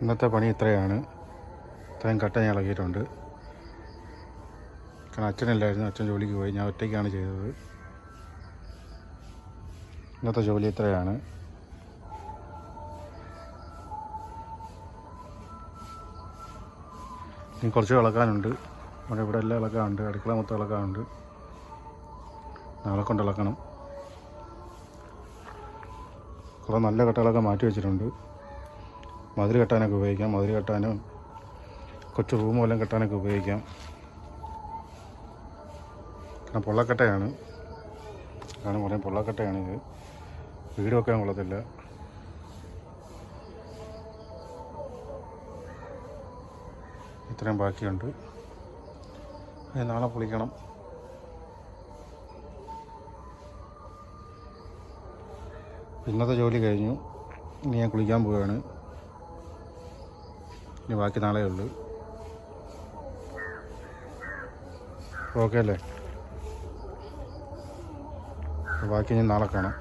ഇന്നത്തെ പണി ഇത്രയാണ്. ഇത്രയും കട്ട ഞാൻ ഇളകിയിട്ടുണ്ട്. കാരണം അച്ഛനില്ലായിരുന്നു, അച്ഛൻ ജോലിക്ക് പോയി, ഞാൻ ഒറ്റയ്ക്കാണ് ചെയ്തത്. ഇന്നത്തെ ജോലി ഇത്രയാണ്. ഇനി കുറച്ച് ഇളക്കാനുണ്ട്. ഇവിടെ എല്ലാം ഇളക്കാനുണ്ട്, അടുക്കള മൊത്തം ഇളക്കാനുണ്ട്. നാളെ കൊണ്ട് ഇളക്കണം. കുറേ നല്ല കട്ടകളൊക്കെ മാറ്റി വെച്ചിട്ടുണ്ട്. മതിൽ കെട്ടാനൊക്കെ ഉപയോഗിക്കാം, മതിൽ കെട്ടാനും കൊച്ചു റൂമെല്ലാം കെട്ടാനൊക്കെ ഉപയോഗിക്കാം. കാരണം പൊള്ളക്കട്ടയാണ്, കാരണം കുറേ പൊള്ളക്കട്ടയാണിത്. വീട് വെക്കാൻ കൊള്ളത്തില്ല. ഇത്രയും ബാക്കിയുണ്ട്, അത് നാളെ പൊളിക്കണം. ഇന്നത്തെ ജോലി കഴിഞ്ഞു. ഇനി ഞാൻ കുളിക്കാൻ പോവുകയാണ്. ഇനി ബാക്കി നാളെ ഉള്ളൂ. ഓക്കെ അല്ലേ? ബാക്കി ഞാൻ നാളെ കാണാം.